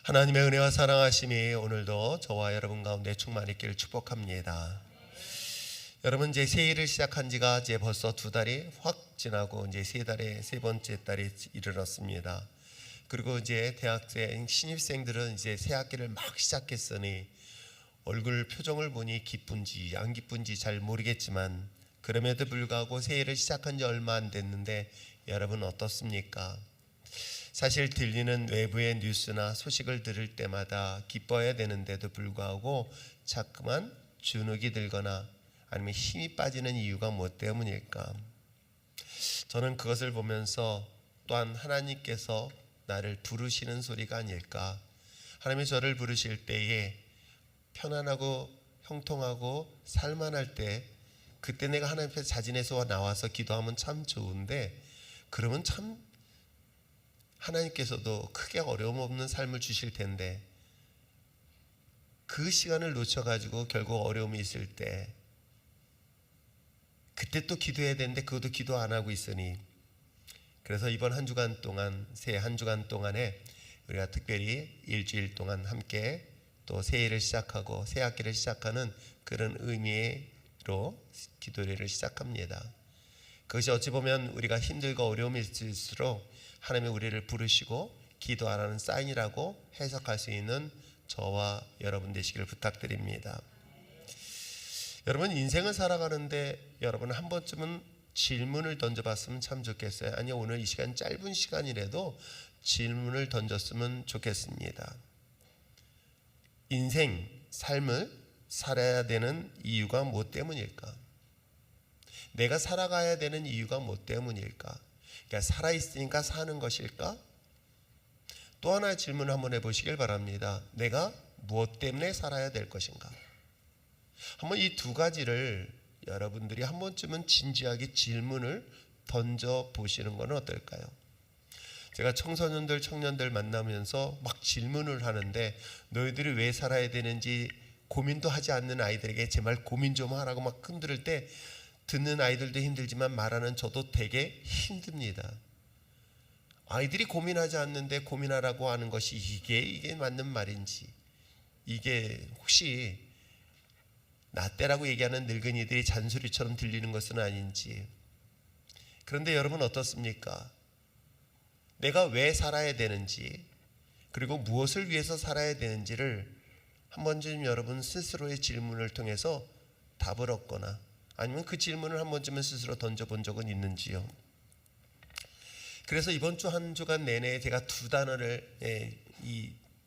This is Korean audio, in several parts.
하나님의 은혜와 사랑하심이 오늘도 저와 여러분 가운데 충만히 있기를 축복합니다. 여러분, 이제 새해를 시작한 지가 이제 벌써 2달이 확 지나고 이제 3달에 3번째 달에 이르렀습니다. 그리고 이제 대학생 신입생들은 이제 새 학기를 막 시작했으니 얼굴 표정을 보니 기쁜지 안 기쁜지 잘 모르겠지만, 그럼에도 불구하고 새해를 시작한 지 얼마 안 됐는데 여러분 어떻습니까? 사실 들리는 외부의 뉴스나 소식을 들을 때마다 기뻐해야 되는데도 불구하고 자꾸만 주눅이 들거나 아니면 힘이 빠지는 이유가 무엇 때문일까? 저는 그것을 보면서 또한 하나님께서 나를 부르시는 소리가 아닐까? 하나님이 저를 부르실 때에 편안하고 형통하고 살만할 때, 그때 내가 하나님 앞에 자진해서 나와서 기도하면 참 좋은데, 그러면 참 하나님께서도 크게 어려움 없는 삶을 주실 텐데, 그 시간을 놓쳐가지고 결국 어려움이 있을 때 그때 또 기도해야 되는데 그것도 기도 안 하고 있으니, 그래서 이번 한 주간 동안, 새해 한 주간 동안에 우리가 특별히 일주일 동안 함께 또 새해를 시작하고 새 학기를 시작하는 그런 의미로 기도회를 시작합니다. 그것이 어찌 보면 우리가 힘들고 어려움이 있을수록 하나님이 우리를 부르시고 기도하라는 사인이라고 해석할 수 있는 저와 여러분 되시기를 부탁드립니다. 여러분, 인생을 살아가는데 여러분 한 번쯤은 질문을 던져봤으면 참 좋겠어요. 아니, 오늘 이 시간 짧은 시간이라도 질문을 던졌으면 좋겠습니다. 인생, 삶을 살아야 되는 이유가 무엇 때문일까? 내가 살아가야 되는 이유가 무엇 때문일까? 그러니까 살아있으니까 사는 것일까? 또 하나의 질문을 한번 해보시길 바랍니다. 내가 무엇 때문에 살아야 될 것인가? 한번 이 두 가지를 여러분들이 한 번쯤은 진지하게 질문을 던져보시는 건 어떨까요? 제가 청소년들, 청년들 만나면서 막 질문을 하는데, 너희들이 왜 살아야 되는지 고민도 하지 않는 아이들에게 제발 고민 좀 하라고 막 흔들 때, 듣는 아이들도 힘들지만 말하는 저도 되게 힘듭니다. 아이들이 고민하지 않는데 고민하라고 하는 것이 이게 맞는 말인지, 이게 혹시 나 때라고 얘기하는 늙은이들이 잔소리처럼 들리는 것은 아닌지. 그런데 여러분 어떻습니까? 내가 왜 살아야 되는지, 그리고 무엇을 위해서 살아야 되는지를 한 번쯤 여러분 스스로의 질문을 통해서 답을 얻거나 아니면 그 질문을 한 번쯤은 스스로 던져본 적은 있는지요? 그래서 이번 주 한 주간 내내 제가 두 단어를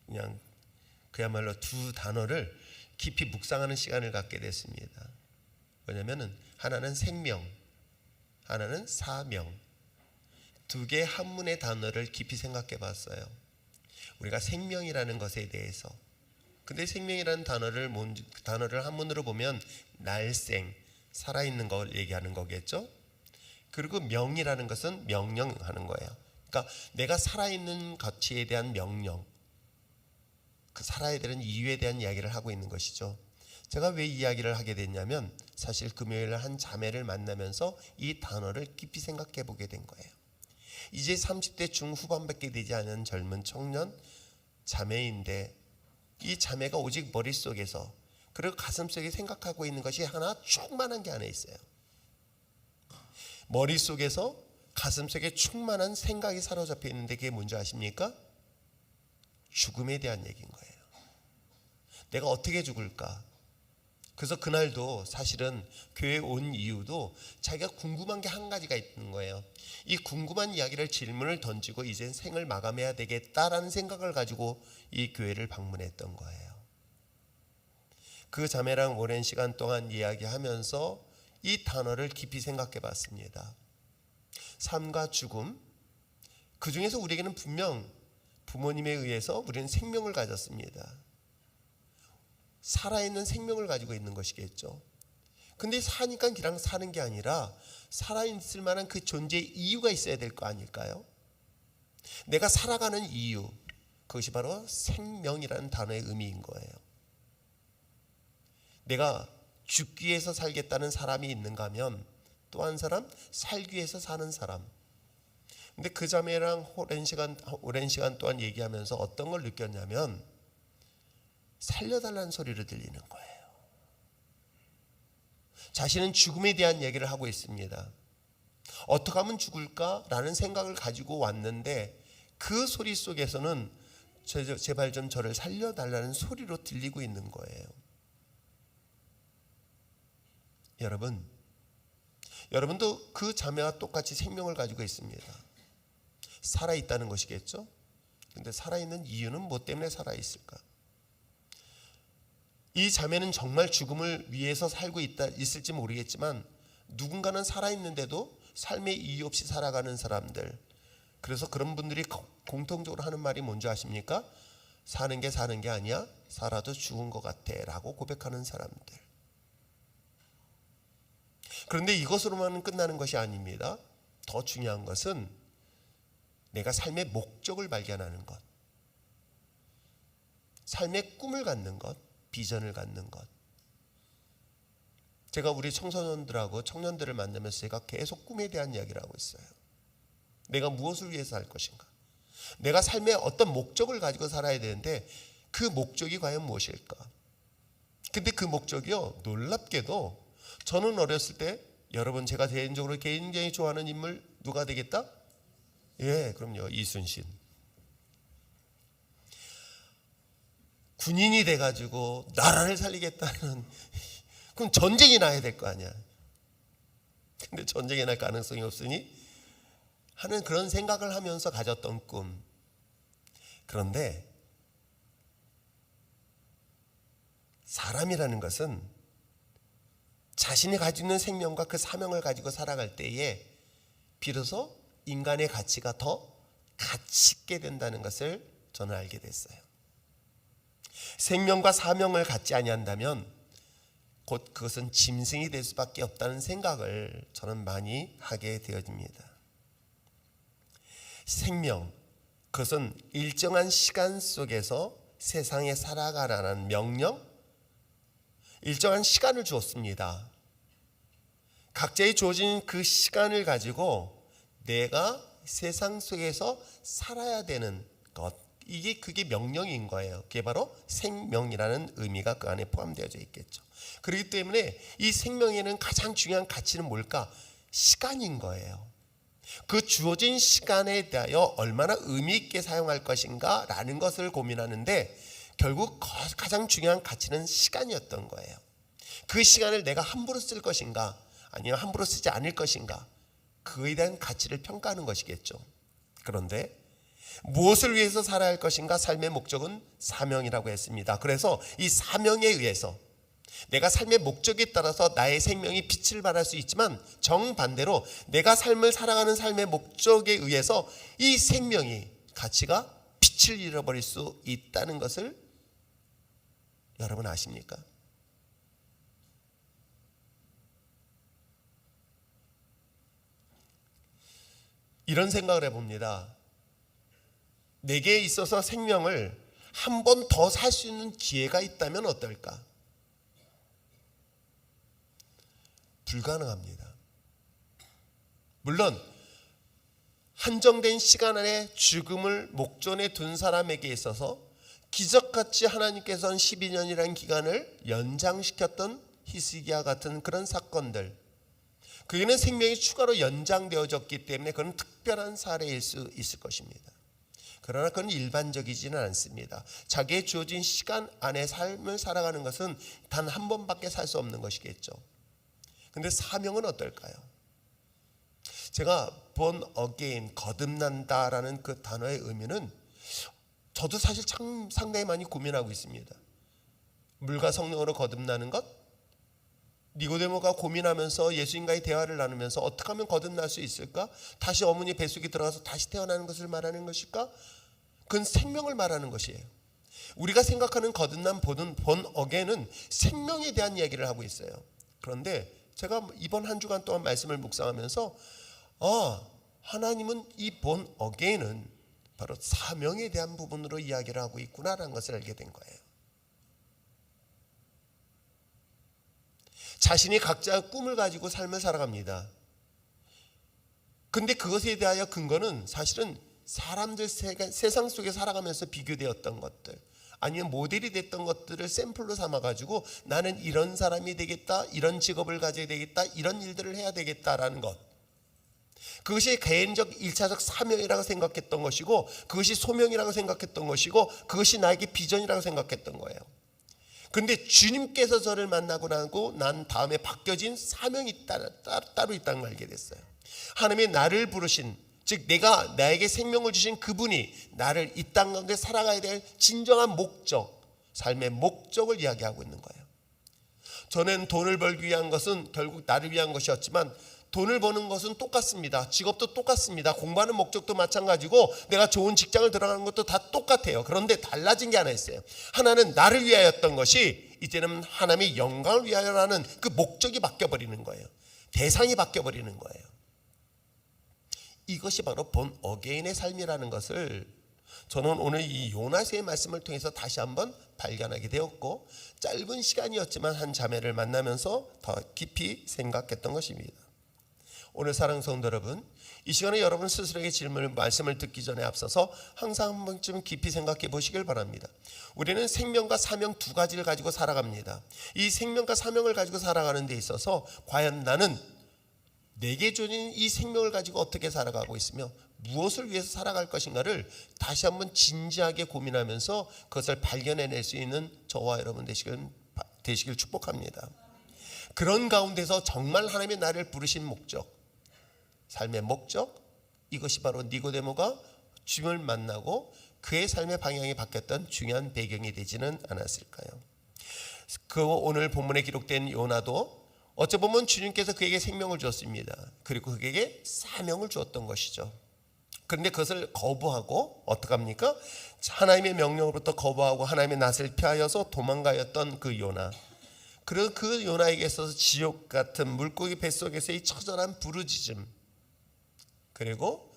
그냥 그야말로 두 단어를 깊이 묵상하는 시간을 갖게 됐습니다. 뭐냐면은 하나는 생명, 하나는 사명. 두 개의 한문의 단어를 깊이 생각해 봤어요. 우리가 생명이라는 것에 대해서. 근데 생명이라는 단어를 한문으로 보면 날생, 살아있는 걸 얘기하는 거겠죠. 그리고 명이라는 것은 명령하는 거예요. 그러니까 내가 살아있는 가치에 대한 명령, 그 살아야 되는 이유에 대한 이야기를 하고 있는 것이죠. 제가 왜 이야기를 하게 됐냐면, 사실 금요일 한 자매를 만나면서 이 단어를 깊이 생각해 보게 된 거예요. 이제 30대 중후반밖에 되지 않은 젊은 청년 자매인데, 이 자매가 오직 머릿속에서 그리고 가슴속에 생각하고 있는 것이 하나 충만한 게 하나 있어요. 머릿속에서 가슴속에 충만한 생각이 사로잡혀 있는데, 그게 뭔지 아십니까? 죽음에 대한 얘기인 거예요. 내가 어떻게 죽을까? 그래서 그날도 사실은 교회에 온 이유도 자기가 궁금한 게 한 가지가 있는 거예요. 이 궁금한 이야기를, 질문을 던지고 이젠 생을 마감해야 되겠다라는 생각을 가지고 이 교회를 방문했던 거예요. 그 자매랑 오랜 시간 동안 이야기하면서 이 단어를 깊이 생각해 봤습니다. 삶과 죽음, 그 중에서 우리에게는 분명 부모님에 의해서 우리는 생명을 가졌습니다. 살아있는 생명을 가지고 있는 것이겠죠. 근데 사니까 그냥 사는 게 아니라 살아있을 만한 그 존재의 이유가 있어야 될 거 아닐까요? 내가 살아가는 이유, 그것이 바로 생명이라는 단어의 의미인 거예요. 내가 죽기 위해서 살겠다는 사람이 있는가 하면, 또 한 사람 살기 위해서 사는 사람. 근데 그 자매랑 오랜 시간 동안 얘기하면서 어떤 걸 느꼈냐면 살려달라는 소리를 들리는 거예요. 자신은 죽음에 대한 얘기를 하고 있습니다. 어떻게 하면 죽을까라는 생각을 가지고 왔는데 그 소리 속에서는 제발 좀 저를 살려달라는 소리로 들리고 있는 거예요. 여러분도 그 자매와 똑같이 생명을 가지고 있습니다. 살아있다는 것이겠죠? 근데 살아있는 이유는 뭐 때문에 살아있을까? 이 자매는 정말 죽음을 위해서 살고 있을지 모르겠지만 누군가는 살아있는데도 삶의 이유 없이 살아가는 사람들, 그래서 그런 분들이 공통적으로 하는 말이 뭔지 아십니까? 사는 게 아니야, 살아도 죽은 것 같아 라고 고백하는 사람들. 그런데 이것으로만 끝나는 것이 아닙니다. 더 중요한 것은 내가 삶의 목적을 발견하는 것, 삶의 꿈을 갖는 것, 비전을 갖는 것. 제가 우리 청소년들하고 청년들을 만나면서 제가 계속 꿈에 대한 이야기를 하고 있어요. 내가 무엇을 위해서 할 것인가? 내가 삶의 어떤 목적을 가지고 살아야 되는데 그 목적이 과연 무엇일까? 근데 그 목적이요, 놀랍게도 저는 어렸을 때, 여러분 제가 개인적으로 굉장히 좋아하는 인물 누가 되겠다? 예, 그럼요, 이순신. 군인이 돼가지고 나라를 살리겠다는, 그럼 전쟁이 나야 될 거 아니야. 근데 전쟁이 날 가능성이 없으니 하는 그런 생각을 하면서 가졌던 꿈. 그런데 사람이라는 것은 자신이 가지고 있는 생명과 그 사명을 가지고 살아갈 때에 비로소 인간의 가치가 더 가치 있게 된다는 것을 저는 알게 됐어요. 생명과 사명을 갖지 아니한다면 곧 그것은 짐승이 될 수밖에 없다는 생각을 저는 많이 하게 되어집니다. 생명, 그것은 일정한 시간 속에서 세상에 살아가라는 명령, 일정한 시간을 주었습니다. 각자의 주어진 그 시간을 가지고 내가 세상 속에서 살아야 되는 것, 그게 명령인 거예요. 그게 바로 생명이라는 의미가 그 안에 포함되어 있겠죠. 그렇기 때문에 이 생명에는 가장 중요한 가치는 뭘까? 시간인 거예요. 그 주어진 시간에 대하여 얼마나 의미 있게 사용할 것인가 라는 것을 고민하는데 결국 가장 중요한 가치는 시간이었던 거예요. 그 시간을 내가 함부로 쓸 것인가 아니면 함부로 쓰지 않을 것인가, 그에 대한 가치를 평가하는 것이겠죠. 그런데 무엇을 위해서 살아야 할 것인가? 삶의 목적은 사명이라고 했습니다. 그래서 이 사명에 의해서 내가 삶의 목적에 따라서 나의 생명이 빛을 발할 수 있지만 정반대로 내가 삶을 살아가는 삶의 목적에 의해서 이 생명이 가치가 빛을 잃어버릴 수 있다는 것을 여러분 아십니까? 이런 생각을 해봅니다. 내게 있어서 생명을 한 번 더 살 수 있는 기회가 있다면 어떨까? 불가능합니다. 물론 한정된 시간 안에 죽음을 목전에 둔 사람에게 있어서 기적같이 하나님께서는 12년이라는 기간을 연장시켰던 히스기야 같은 그런 사건들, 그에는 생명이 추가로 연장되어졌기 때문에 그건 특별한 사례일 수 있을 것입니다. 그러나 그건 일반적이지는 않습니다. 자기의 주어진 시간 안에 삶을 살아가는 것은 단 한 번밖에 살 수 없는 것이겠죠. 근데 사명은 어떨까요? 제가 born again, 거듭난다라는 그 단어의 의미는 저도 사실 참 상당히 많이 고민하고 있습니다. 물과 성령으로 거듭나는 것? 니고데모가 고민하면서 예수님과의 대화를 나누면서 어떻게 하면 거듭날 수 있을까? 다시 어머니 뱃속에 들어가서 다시 태어나는 것을 말하는 것일까? 그건 생명을 말하는 것이에요. 우리가 생각하는 거듭난 born again은 생명에 대한 이야기를 하고 있어요. 그런데 제가 이번 한 주간 동안 말씀을 묵상하면서 하나님은 이 born again은 바로 사명에 대한 부분으로 이야기를 하고 있구나라는 것을 알게 된 거예요. 자신이 각자 꿈을 가지고 삶을 살아갑니다. 근데 그것에 대하여 근거는 사실은 사람들 세상 속에 살아가면서 비교되었던 것들, 아니면 모델이 됐던 것들을 샘플로 삼아가지고 나는 이런 사람이 되겠다, 이런 직업을 가져야 되겠다, 이런 일들을 해야 되겠다라는 것, 그것이 개인적 1차적 사명이라고 생각했던 것이고, 그것이 소명이라고 생각했던 것이고, 그것이 나에게 비전이라고 생각했던 거예요. 근데 주님께서 저를 만나고 나고 난 다음에 바뀌어진 사명이 따로 있다는 걸 알게 됐어요. 하나님이 나를 부르신, 즉 내가 나에게 생명을 주신 그분이 나를 이 땅 가운데 살아가야 될 진정한 목적, 삶의 목적을 이야기하고 있는 거예요. 저는 돈을 벌기 위한 것은 결국 나를 위한 것이었지만, 돈을 버는 것은 똑같습니다. 직업도 똑같습니다. 공부하는 목적도 마찬가지고, 내가 좋은 직장을 들어가는 것도 다 똑같아요. 그런데 달라진 게 하나 있어요. 하나는 나를 위하였던 것이 이제는 하나님의 영광을 위하여라는 그 목적이 바뀌어버리는 거예요. 대상이 바뀌어버리는 거예요. 이것이 바로 본 어게인의 삶이라는 것을 저는 오늘 이 요나서의 말씀을 통해서 다시 한번 발견하게 되었고, 짧은 시간이었지만 한 자매를 만나면서 더 깊이 생각했던 것입니다. 오늘 사랑하는 성도 여러분, 이 시간에 여러분 스스로에게 말씀을 듣기 전에 앞서서 항상 한 번쯤 깊이 생각해 보시길 바랍니다. 우리는 생명과 사명 두 가지를 가지고 살아갑니다. 이 생명과 사명을 가지고 살아가는 데 있어서 과연 나는 내게 주어진 이 생명을 가지고 어떻게 살아가고 있으며 무엇을 위해서 살아갈 것인가를 다시 한번 진지하게 고민하면서 그것을 발견해낼 수 있는 저와 여러분 되시길 축복합니다. 그런 가운데서 정말 하나님의 나를 부르신 목적, 삶의 목적, 이것이 바로 니고데모가 주님을 만나고 그의 삶의 방향이 바뀌었던 중요한 배경이 되지는 않았을까요? 그 오늘 본문에 기록된 요나도 어찌 보면 주님께서 그에게 생명을 주었습니다. 그리고 그에게 사명을 주었던 것이죠. 그런데 그것을 거부하고 어떡합니까? 하나님의 명령으로부터 거부하고 하나님의 낯을 피하여서 도망가였던 그 요나. 그리고 그 요나에게 있어서 지옥 같은 물고기 뱃속에서의 처절한 부르짖음, 그리고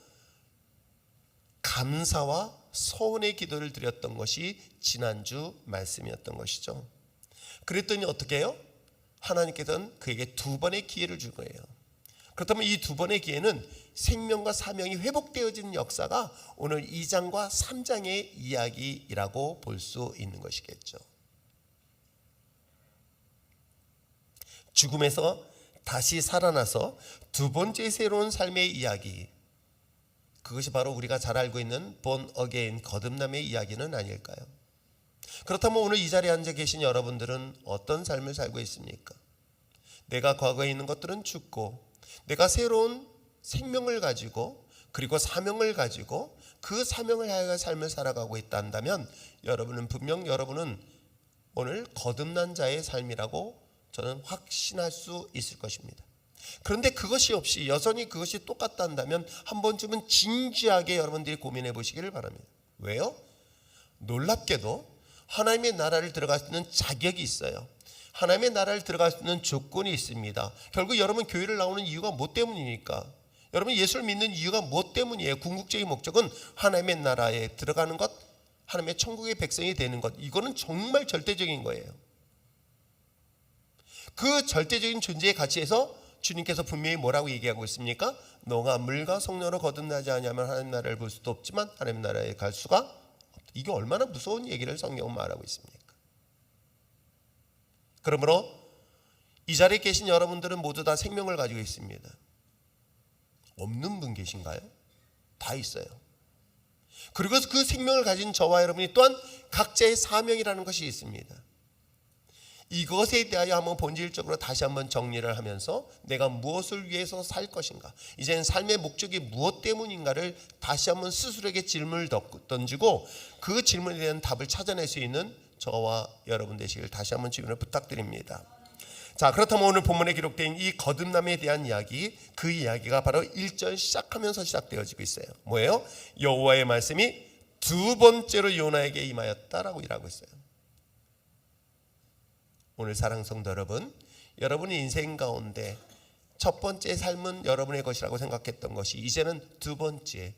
감사와 서운의 기도를 드렸던 것이 지난주 말씀이었던 것이죠. 그랬더니 어떻게 해요? 하나님께서는 그에게 두 번의 기회를 줄 거예요. 그렇다면 이 두 번의 기회는 생명과 사명이 회복되어지는 역사가 오늘 2장과 3장의 이야기라고 볼 수 있는 것이겠죠. 죽음에서 다시 살아나서 두 번째 새로운 삶의 이야기, 그것이 바로 우리가 잘 알고 있는 본 어게인 거듭남의 이야기는 아닐까요? 그렇다면 오늘 이 자리에 앉아 계신 여러분들은 어떤 삶을 살고 있습니까? 내가 과거에 있는 것들은 죽고 내가 새로운 생명을 가지고 그리고 사명을 가지고 그 사명을 향해 삶을 살아가고 있다 한다면 여러분은 오늘 거듭난 자의 삶이라고 저는 확신할 수 있을 것입니다. 그런데 그것이 없이 여전히 그것이 똑같다 한다면 한 번쯤은 진지하게 여러분들이 고민해 보시기를 바랍니다. 왜요? 놀랍게도 하나님의 나라를 들어갈 수 있는 자격이 있어요. 하나님의 나라를 들어갈 수 있는 조건이 있습니다. 결국 여러분 교회를 나오는 이유가 뭐 때문입니까? 여러분 예수를 믿는 이유가 뭐 때문이에요? 궁극적인 목적은 하나님의 나라에 들어가는 것, 하나님의 천국의 백성이 되는 것. 이거는 정말 절대적인 거예요. 그 절대적인 존재의 가치에서 주님께서 분명히 뭐라고 얘기하고 있습니까? 너가 물과 성령으로 거듭나지 않으면 하나님 나라를 볼 수도 없지만 하나님 나라에 갈 수가 없다. 이게 얼마나 무서운 얘기를 성경은 말하고 있습니까? 그러므로 이 자리에 계신 여러분들은 모두 다 생명을 가지고 있습니다. 없는 분 계신가요? 다 있어요. 그리고 그 생명을 가진 저와 여러분이 또한 각자의 사명이라는 것이 있습니다. 이것에 대하여 한번 본질적으로 다시 한번 정리를 하면서 내가 무엇을 위해서 살 것인가, 이제는 삶의 목적이 무엇 때문인가를 다시 한번 스스로에게 질문을 던지고 그 질문에 대한 답을 찾아낼 수 있는 저와 여러분 되시길 다시 한번 주님을 부탁드립니다. 자, 그렇다면 오늘 본문에 기록된 이 거듭남에 대한 이야기, 그 이야기가 바로 1절 시작하면서 시작되어지고 있어요. 뭐예요? 여호와의 말씀이 두 번째로 요나에게 임하였다라고 일하고 있어요. 오늘 사랑하는 성도 여러분, 여러분의 인생 가운데 첫 번째 삶은 여러분의 것이라고 생각했던 것이 이제는 두 번째,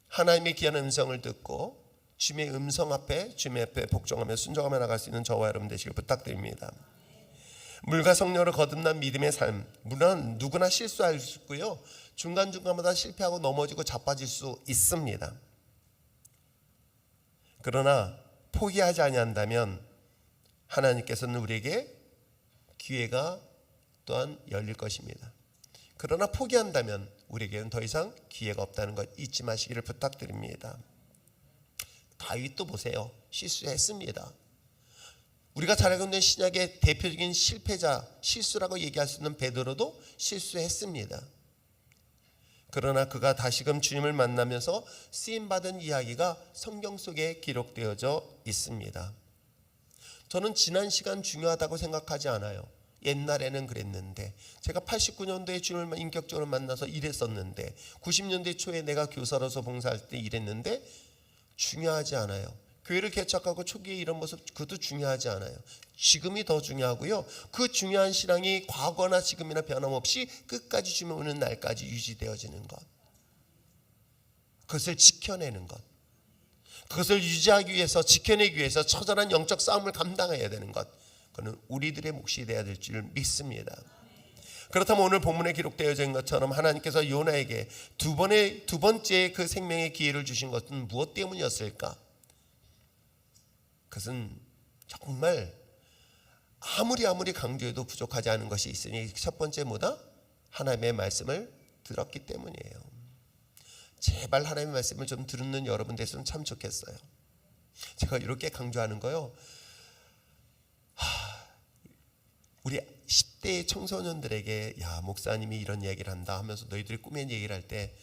하나님의 귀한 음성을 듣고 주님의 음성 앞에, 주님의 앞에 복종하며 순종하며 나갈 수 있는 저와 여러분 되시길 부탁드립니다. 물과 성령으로 거듭난 믿음의 삶, 물론 누구나 실수할 수 있고요, 중간중간마다 실패하고 넘어지고 자빠질 수 있습니다. 그러나 포기하지 아니한다면 하나님께서는 우리에게 기회가 또한 열릴 것입니다. 그러나 포기한다면 우리에게는 더 이상 기회가 없다는 것 잊지 마시기를 부탁드립니다. 다윗도 보세요. 실수했습니다. 우리가 잘 알고 있는 신약의 대표적인 실패자, 실수라고 얘기할 수 있는 베드로도 실수했습니다. 그러나 그가 다시금 주님을 만나면서 쓰임받은 이야기가 성경 속에 기록되어져 있습니다. 저는 지난 시간 중요하다고 생각하지 않아요. 옛날에는 그랬는데, 제가 89년도에 주님을 인격적으로 만나서 이랬었는데, 90년대 초에 내가 교사로서 봉사할 때 이랬는데, 중요하지 않아요. 교회를 개척하고 초기에 이런 모습, 그것도 중요하지 않아요. 지금이 더 중요하고요. 그 중요한 신앙이 과거나 지금이나 변함없이 끝까지 주님 오는 날까지 유지되어지는 것, 그것을 지켜내는 것, 그것을 유지하기 위해서, 지켜내기 위해서 처절한 영적 싸움을 감당해야 되는 것, 그는 우리들의 몫이 되어야 될 줄 믿습니다. 그렇다면 오늘 본문에 기록되어져 있는 것처럼 하나님께서 요나에게 두 번째 그 생명의 기회를 주신 것은 무엇 때문이었을까? 그것은 정말 아무리 강조해도 부족하지 않은 것이 있으니, 첫 번째 뭐다? 하나님의 말씀을 들었기 때문이에요. 제발 하나님의 말씀을 좀 듣는 여러분 됐으면 참 좋겠어요. 제가 이렇게 강조하는 거요, 우리 10대 청소년들에게 야, 목사님이 이런 얘기를 한다 하면서 너희들이 꾸민 얘기를 할 때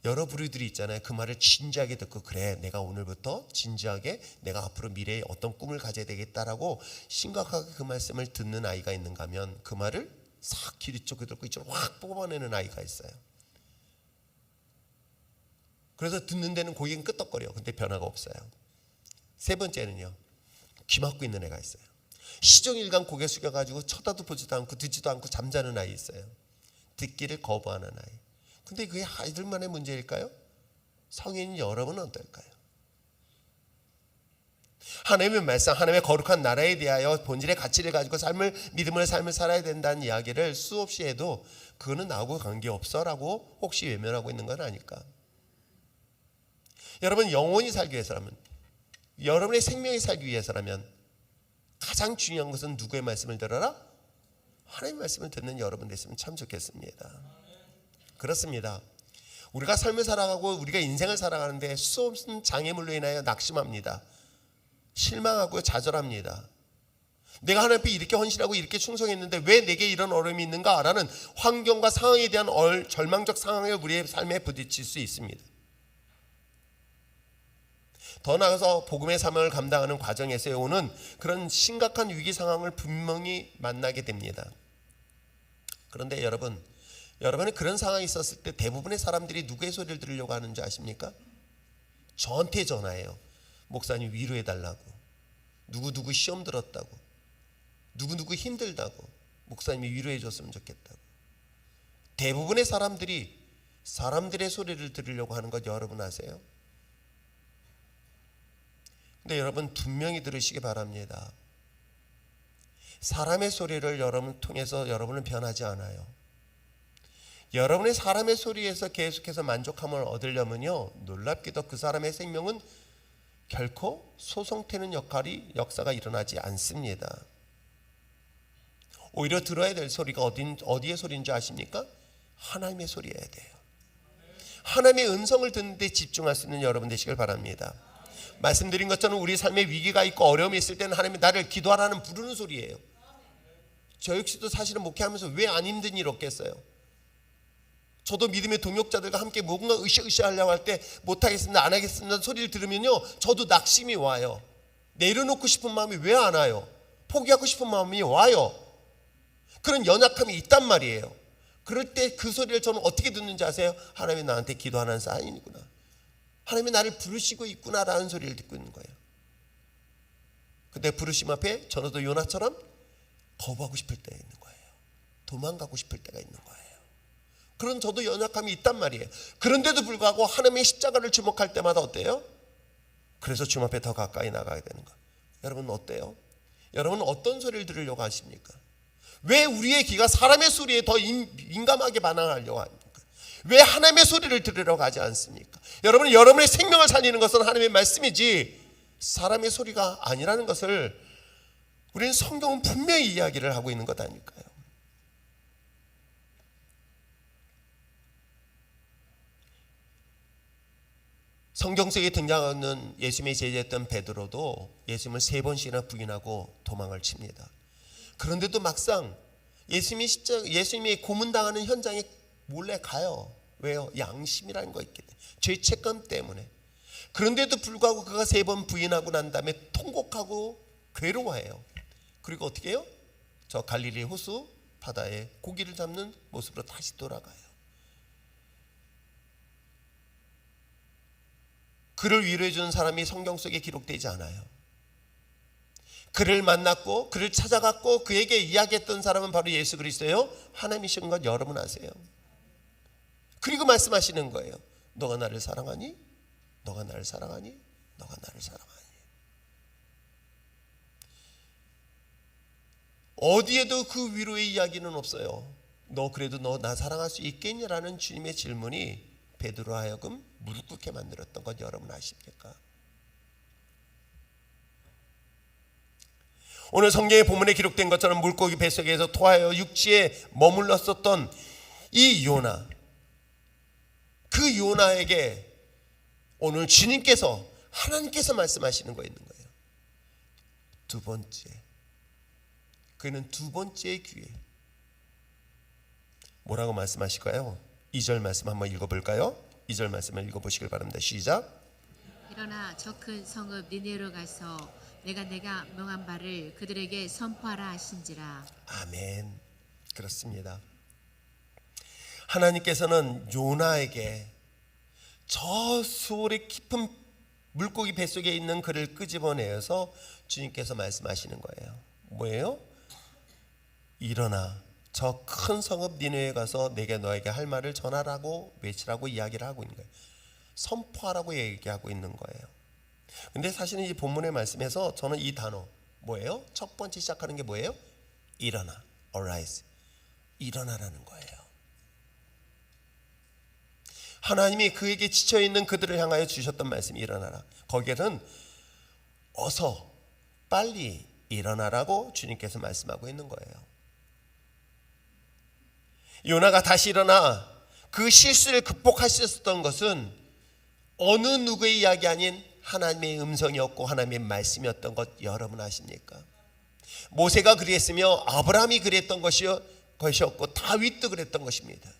여러 부류들이 있잖아요. 그 말을 진지하게 듣고, 그래, 내가 오늘부터 진지하게 내가 앞으로 미래에 어떤 꿈을 가져야 되겠다라고 심각하게 그 말씀을 듣는 아이가 있는가 하면, 그 말을 싹 귀 쪽에 듣고 이쪽으로 확 뽑아내는 아이가 있어요. 그래서 듣는 데는 고개는 끄덕거려. 근데 변화가 없어요. 세 번째는요, 귀 막고 있는 애가 있어요. 시종일관 고개 숙여가지고 쳐다도 보지도 않고 듣지도 않고 잠자는 아이 있어요. 듣기를 거부하는 아이. 근데 그게 아이들만의 문제일까요? 성인 여러분은 어떨까요? 하나님의 말씀, 하나님의 거룩한 나라에 대하여 본질의 가치를 가지고 믿음의 삶을 살아야 된다는 이야기를 수없이 해도 그거는 나하고 관계없어라고 혹시 외면하고 있는 건 아닐까? 여러분, 영원히 살기 위해서라면, 여러분의 생명이 살기 위해서라면 가장 중요한 것은 누구의 말씀을 들어라? 하나님의 말씀을 듣는 여러분 됐으면 참 좋겠습니다. 그렇습니다. 우리가 삶을 살아가고 우리가 인생을 살아가는데 수없는 장애물로 인하여 낙심합니다. 실망하고 좌절합니다. 내가 하나님 앞에 이렇게 헌신하고 이렇게 충성했는데 왜 내게 이런 어려움이 있는가라는 환경과 상황에 대한 절망적 상황에 우리의 삶에 부딪힐 수 있습니다. 더 나아가서 복음의 사명을 감당하는 과정에서 오는 그런 심각한 위기 상황을 분명히 만나게 됩니다. 그런데 여러분은 그런 상황이 있었을 때 대부분의 사람들이 누구의 소리를 들으려고 하는지 아십니까? 저한테 전화해요. 목사님 위로해달라고, 누구 시험 들었다고, 누구 힘들다고, 목사님이 위로해줬으면 좋겠다고. 대부분의 사람들이 사람들의 소리를 들으려고 하는 것 여러분 아세요? 근데 여러분 분명히 들으시기 바랍니다. 사람의 소리를 여러분 통해서 여러분은 변하지 않아요. 여러분의 사람의 소리에서 계속해서 만족함을 얻으려면요, 놀랍게도 그 사람의 생명은 결코 소송되는 역사가 일어나지 않습니다. 오히려 들어야 될 소리가 어디의 소리인지 아십니까? 하나님의 소리여야 돼요. 하나님의 음성을 듣는 데 집중할 수 있는 여러분 되시길 바랍니다. 말씀드린 것처럼 우리 삶에 위기가 있고 어려움이 있을 때는 하나님이 나를 기도하라는 부르는 소리예요. 저 역시도 사실은 목회하면서 왜 안 힘든 일 없겠어요? 저도 믿음의 동역자들과 함께 뭔가 으쌰으쌰하려고 할 때 못하겠습니다, 안 하겠습니다 소리를 들으면요, 저도 낙심이 와요. 내려놓고 싶은 마음이 왜 안 와요? 포기하고 싶은 마음이 와요. 그런 연약함이 있단 말이에요. 그럴 때 그 소리를 저는 어떻게 듣는지 아세요? 하나님이 나한테 기도하는 사인이구나, 하나님이 나를 부르시고 있구나라는 소리를 듣고 있는 거예요. 근데 부르심 앞에 저도 요나처럼 거부하고 싶을 때가 있는 거예요. 도망가고 싶을 때가 있는 거예요. 그런 저도 연약함이 있단 말이에요. 그런데도 불구하고 하나님의 십자가를 주목할 때마다 어때요? 그래서 주님 앞에 더 가까이 나가게 되는 거예요. 여러분은 어때요? 여러분은 어떤 소리를 들으려고 하십니까? 왜 우리의 귀가 사람의 소리에 더 민감하게 반응하려고 합니까? 왜 하나님의 소리를 들으러 가지 않습니까? 여러분, 여러분의 생명을 살리는 것은 하나님의 말씀이지 사람의 소리가 아니라는 것을 우리는 성경은 분명히 이야기를 하고 있는 것 아닐까요? 성경 속에 등장하는 예수님의 제자였던 베드로도 예수님을 3번씩이나 부인하고 도망을 칩니다. 그런데도 막상 예수님이 고문당하는 현장에 몰래 가요. 왜요? 양심이라는 거 있기 때문에, 죄책감 때문에. 그런데도 불구하고 그가 3번 부인하고 난 다음에 통곡하고 괴로워해요. 그리고 어떻게 해요? 저 갈릴리 호수 바다에 고기를 잡는 모습으로 다시 돌아가요. 그를 위로해 주는 사람이 성경 속에 기록되지 않아요. 그를 만났고 그를 찾아갔고 그에게 이야기했던 사람은 바로 예수 그리스도예요. 하나님이신 것 여러분 아세요? 그리고 말씀하시는 거예요. 너가 나를 사랑하니? 너가 나를 사랑하니? 너가 나를 사랑하니? 어디에도 그 위로의 이야기는 없어요. 너 그래도 너 나 사랑할 수 있겠냐라는 주님의 질문이 베드로 하여금 무릎 꿇게 만들었던 것 여러분 아십니까? 오늘 성경의 본문에 기록된 것처럼 물고기 뱃속에서 토하여 육지에 머물렀었던 이 요나, 그 요나에게 오늘 주님께서, 하나님께서 말씀하시는 거 있는 거예요. 두 번째, 그는 두 번째 기회. 뭐라고 말씀하실까요? 2절 말씀 한번 읽어볼까요? 2절 말씀을 읽어보시길 바랍니다. 시작. 일어나 저 큰 성읍 니네로 가서 내가 명한 바를 그들에게 선포하라 하신지라. 아멘. 그렇습니다. 하나님께서는 요나에게 저 수월의 깊은 물고기 뱃속에 있는 그를 끄집어내어서 주님께서 말씀하시는 거예요. 뭐예요? 일어나 저 큰 성읍 니느웨에 가서 내게 너에게 할 말을 전하라고 외치라고 이야기를 하고 있는 거예요. 선포하라고 얘기하고 있는 거예요. 근데 사실은 이 본문의 말씀에서 저는 이 단어 뭐예요? 첫 번째 시작하는 게 뭐예요? 일어나, arise, 일어나라는 거예요. 하나님이 그에게 지쳐있는 그들을 향하여 주셨던 말씀이 일어나라. 거기에는 어서 빨리 일어나라고 주님께서 말씀하고 있는 거예요. 요나가 다시 일어나 그 실수를 극복할 수 있었던 것은 어느 누구의 이야기 아닌 하나님의 음성이었고 하나님의 말씀이었던 것 여러분 아십니까? 모세가 그랬으며 아브라함이 그랬던 것이었고 다윗도 그랬던 것입니다.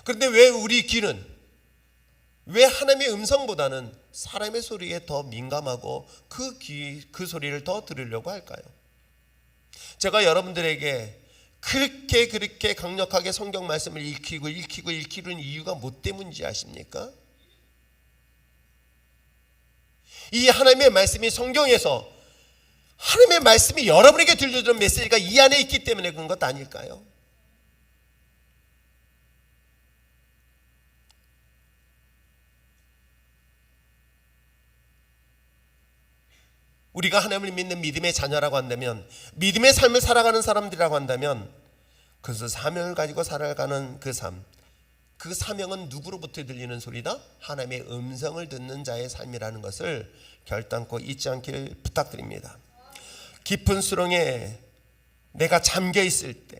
그런데 왜 우리 귀는, 왜 하나님의 음성보다는 사람의 소리에 더 민감하고 그 소리를 더 들으려고 할까요? 제가 여러분들에게 그렇게 강력하게 성경 말씀을 읽히는 이유가 뭐 때문인지 아십니까? 이 하나님의 말씀이 성경에서, 하나님의 말씀이 여러분에게 들려주는 메시지가 이 안에 있기 때문에 그런 것 아닐까요? 우리가 하나님을 믿는 믿음의 자녀라고 한다면, 믿음의 삶을 살아가는 사람들이라고 한다면, 그래서 사명을 가지고 살아가는 그 삶, 그 사명은 누구로부터 들리는 소리다? 하나님의 음성을 듣는 자의 삶이라는 것을 결단코 잊지 않기를 부탁드립니다. 깊은 수렁에 내가 잠겨 있을 때,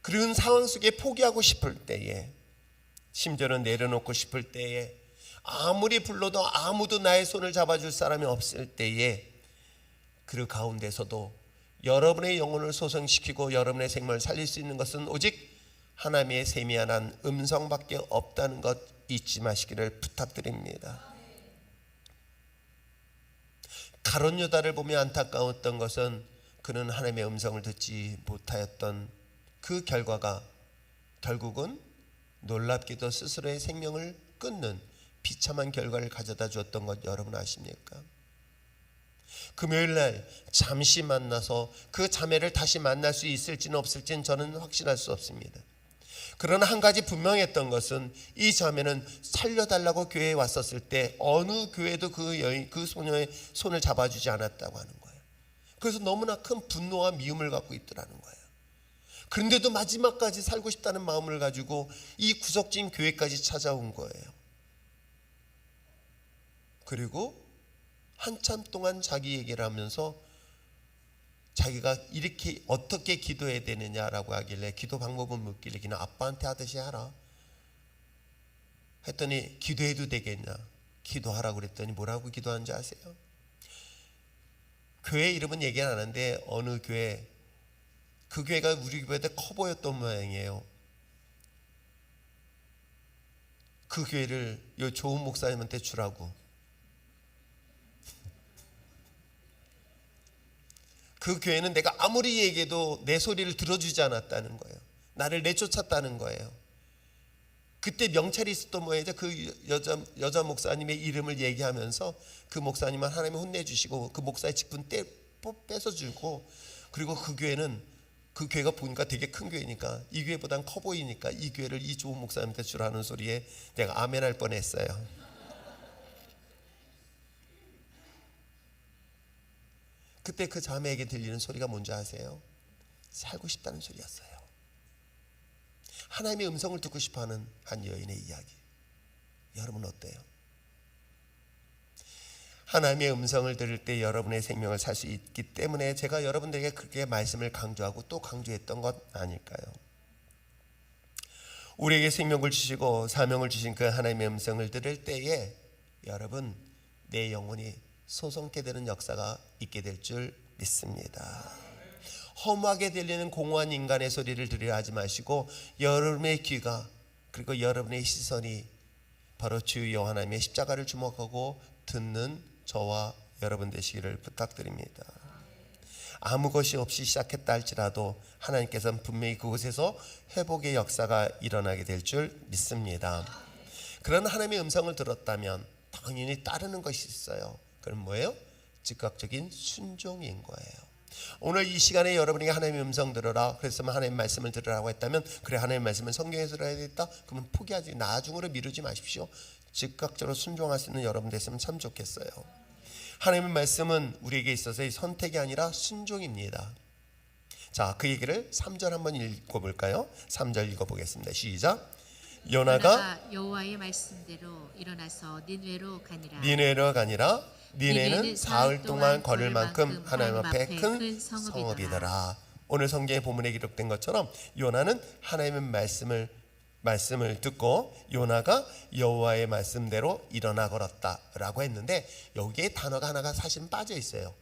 그런 상황 속에 포기하고 싶을 때에, 심지어는 내려놓고 싶을 때에, 아무리 불러도 아무도 나의 손을 잡아줄 사람이 없을 때에, 그 가운데서도 여러분의 영혼을 소생시키고 여러분의 생명을 살릴 수 있는 것은 오직 하나님의 세미한 음성밖에 없다는 것 잊지 마시기를 부탁드립니다. 가룟 유다를 보며 안타까웠던 것은 그는 하나님의 음성을 듣지 못하였던 그 결과가 결국은 놀랍게도 스스로의 생명을 끊는 비참한 결과를 가져다 주었던 것 여러분 아십니까? 금요일날 잠시 만나서 그 자매를 다시 만날 수 있을지는 없을지는 저는 확신할 수 없습니다. 그러나 한 가지 분명했던 것은 이 자매는 살려달라고 교회에 왔었을 때 어느 교회도 그 소녀의 손을 잡아주지 않았다고 하는 거예요. 그래서 너무나 큰 분노와 미움을 갖고 있더라는 거예요. 그런데도 마지막까지 살고 싶다는 마음을 가지고 이 구석진 교회까지 찾아온 거예요. 그리고 한참 동안 자기 얘기를 하면서 자기가 이렇게 어떻게 기도해야 되느냐라고 하길래 기도 방법은 묻길래 그냥 아빠한테 하듯이 하라 했더니 기도해도 되겠냐, 기도하라고 그랬더니 뭐라고 기도하는지 아세요? 교회 이름은 얘기 안 하는데 어느 교회, 그 교회가 우리 교회보다 커 보였던 모양이에요. 그 교회를 요 좋은 목사님한테 주라고. 그 교회는 내가 아무리 얘기해도 내 소리를 들어주지 않았다는 거예요. 나를 내쫓았다는 거예요. 그때 명찰이 있었던 모양이죠. 그 여자 목사님의 이름을 얘기하면서 그 목사님은 하나님이 혼내주시고 그 목사의 직분 뺏어주고, 그리고 그 교회는, 그 교회가 보니까 되게 큰 교회니까 이 교회보단 커 보이니까 이 교회를 이 좋은 목사님한테 주라는 소리에 내가 아멘 할 뻔했어요. 그때 그 자매에게 들리는 소리가 뭔지 아세요? 살고 싶다는 소리였어요. 하나님의 음성을 듣고 싶어하는 한 여인의 이야기. 여러분 어때요? 하나님의 음성을 들을 때 여러분의 생명을 살 수 있기 때문에 제가 여러분들에게 그렇게 말씀을 강조하고 또 강조했던 것 아닐까요? 우리에게 생명을 주시고 사명을 주신 그 하나님의 음성을 들을 때에 여러분, 내 영혼이 소성케 되는 역사가 있게 될 줄 믿습니다. 험하게 들리는 공허한 인간의 소리를 들으려 하지 마시고 여러분의 귀가, 그리고 여러분의 시선이 바로 주 여호와 하나님의 십자가를 주목하고 듣는 저와 여러분 되시기를 부탁드립니다. 아무 것이 없이 시작했다 할지라도 하나님께서는 분명히 그곳에서 회복의 역사가 일어나게 될 줄 믿습니다. 그런 하나님의 음성을 들었다면 당연히 따르는 것이 있어요. 그럼 뭐예요? 즉각적인 순종인 거예요. 오늘 이 시간에 여러분에게 하나님의 음성 들어라, 그랬으면 하나님의 말씀을 들으라고 했다면, 그래 하나님의 말씀은 성경에서 들어야겠다, 그러면 포기하지, 나중으로 미루지 마십시오. 즉각적으로 순종할 수 있는 여러분 됐으면 참 좋겠어요. 하나님의 말씀은 우리에게 있어서의 선택이 아니라 순종입니다. 자, 그 얘기를 3절 한번 읽어볼까요? 3절 읽어보겠습니다. 시작. 요나가 여호와의 말씀대로 일어나서 니느웨로 가니라. 니네는 사흘 동안 걸을 만큼 하나님 앞에 큰 성읍이더라. 오늘 성경의 본문에 기록된 것처럼 요나는 하나님의 말씀을 듣고 요나가 여호와의 말씀대로 일어나 걸었다라고 했는데, 여기에 단어가 하나가 사실 빠져 있어요.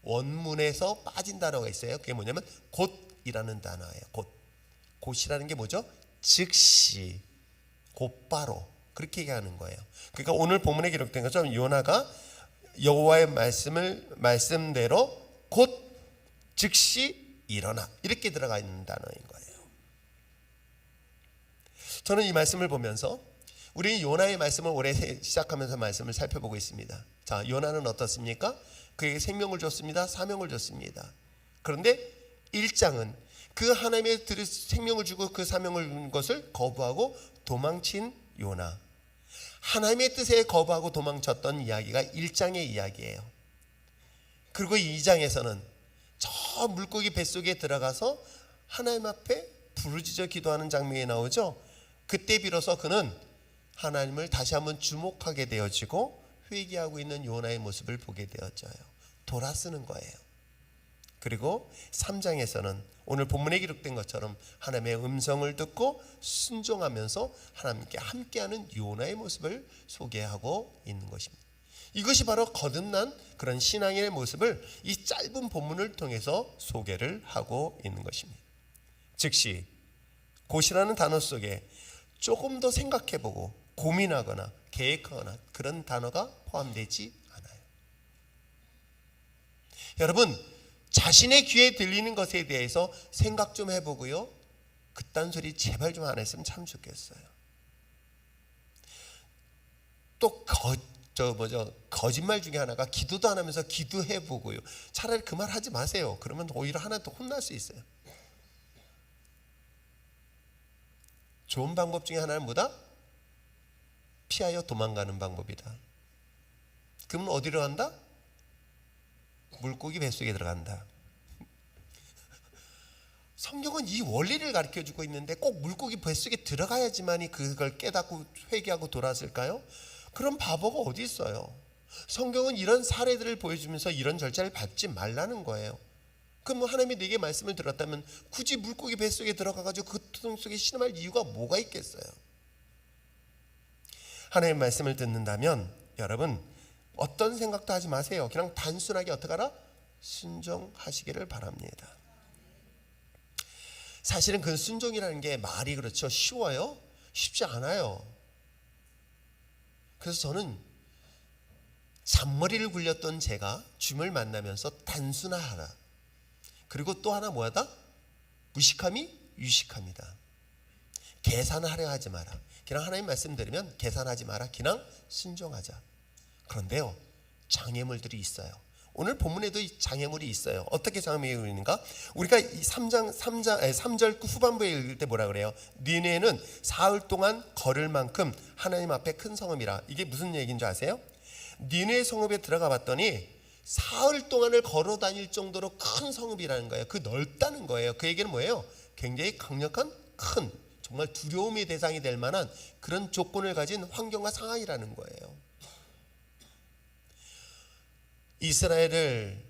원문에서 빠진 단어가 있어요. 그게 뭐냐면 곧이라는 단어예요. 곧이라는 게 뭐죠? 즉시, 곧바로, 그렇게 얘기하는 거예요. 그러니까 오늘 본문에 기록된 것처럼 요나가 여호와의 말씀대로 곧 즉시 일어나, 이렇게 들어가 있는 단어인 거예요. 저는 이 말씀을 보면서 우리 요나의 말씀을 올해 시작하면서 말씀을 살펴보고 있습니다. 자, 요나는 어떻습니까? 그에게 생명을 줬습니다. 사명을 줬습니다. 그런데 1장은 그 하나님의 생명을 주고 그 사명을 준 것을 거부하고 도망친 요나, 하나님의 뜻에 거부하고 도망쳤던 이야기가 1장의 이야기예요. 그리고 2장에서는 저 물고기 뱃속에 들어가서 하나님 앞에 부르짖어 기도하는 장면이 나오죠. 그때 비로소 그는 하나님을 다시 한번 주목하게 되어지고 회개하고 있는 요나의 모습을 보게 되어져요. 돌아서는 거예요. 그리고 3장에서는 오늘 본문에 기록된 것처럼 하나님의 음성을 듣고 순종하면서 하나님께 함께하는 요나의 모습을 소개하고 있는 것입니다. 이것이 바로 거듭난 그런 신앙의 모습을 이 짧은 본문을 통해서 소개를 하고 있는 것입니다. 즉시, 곧이라는 단어 속에 조금 더 생각해보고 고민하거나 계획하거나 그런 단어가 포함되지 않아요. 여러분, 자신의 귀에 들리는 것에 대해서 생각 좀 해보고요, 그딴 소리 제발 좀 안 했으면 참 좋겠어요. 또 거짓말 중에 하나가 기도도 안 하면서 기도해보고요. 차라리 그 말 하지 마세요. 그러면 오히려 하나 더 혼날 수 있어요. 좋은 방법 중에 하나는 뭐다? 피하여 도망가는 방법이다. 그러면 어디로 간다? 물고기 뱃속에 들어간다. 성경은 이 원리를 가르쳐주고 있는데 꼭 물고기 뱃속에 들어가야지만이 그걸 깨닫고 회개하고 돌아왔을까요? 그런 바보가 어디 있어요? 성경은 이런 사례들을 보여주면서 이런 절차를 밟지 말라는 거예요. 그럼 하나님이 내게 말씀을 들었다면 굳이 물고기 뱃속에 들어가가지고 그 고통 속에 신음할 이유가 뭐가 있겠어요? 하나님의 말씀을 듣는다면 여러분 어떤 생각도 하지 마세요. 그냥 단순하게 어떻게 하라? 순종하시기를 바랍니다. 사실은 그 순종이라는 게 말이 그렇죠. 쉬워요? 쉽지 않아요. 그래서 저는 잔머리를 굴렸던 제가 주님을 만나면서 단순하라. 그리고 또 하나 뭐하다? 무식함이 유식함이다. 계산하려 하지 마라. 그냥 하나님 말씀 들으면 계산하지 마라. 그냥 순종하자. 그런데요, 장애물들이 있어요. 오늘 본문에도 이 장애물이 있어요. 어떻게 장애물이 있는가? 우리가 이 3절 후반부에 읽을 때 뭐라 그래요? 니네는 사흘 동안 걸을 만큼 하나님 앞에 큰 성읍이라. 이게 무슨 얘기인 줄 아세요? 니네 성읍에 들어가 봤더니 사흘 동안을 걸어 다닐 정도로 큰 성읍이라는 거예요. 그 넓다는 거예요. 그 얘기는 뭐예요? 굉장히 강력한 큰 정말 두려움의 대상이 될 만한 그런 조건을 가진 환경과 상황이라는 거예요. 이스라엘을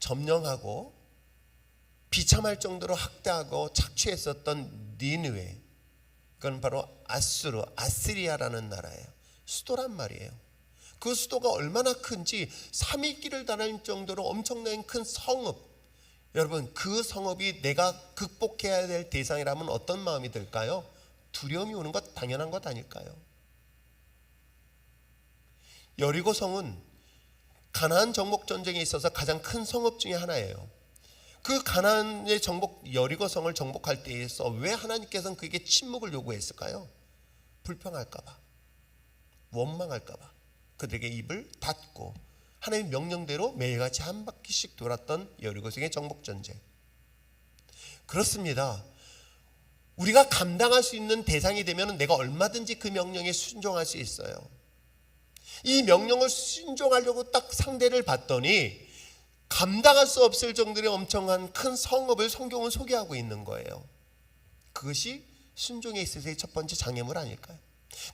점령하고 비참할 정도로 학대하고 착취했었던 니느웨, 그건 바로 아스리아라는 나라예요. 수도란 말이에요. 그 수도가 얼마나 큰지 3일 길을 다닐 정도로 엄청난 큰 성읍. 여러분, 그 성읍이 내가 극복해야 될 대상이라면 어떤 마음이 들까요? 두려움이 오는 것 당연한 것 아닐까요? 여리고 성은 가나안 정복 전쟁에 있어서 가장 큰 성읍 중에 하나예요. 그 가나안의 여리고 성을 정복할 때에서 왜 하나님께서는 그에게 침묵을 요구했을까요? 불평할까봐, 원망할까봐 그들에게 입을 닫고 하나님의 명령대로 매일같이 한 바퀴씩 돌았던 여리고 성의 정복 전쟁. 그렇습니다. 우리가 감당할 수 있는 대상이 되면 내가 얼마든지 그 명령에 순종할 수 있어요. 이 명령을 순종하려고 딱 상대를 봤더니 감당할 수 없을 정도의 엄청난 큰 성읍을 성경은 소개하고 있는 거예요. 그것이 순종에 있어서의 첫 번째 장애물 아닐까요?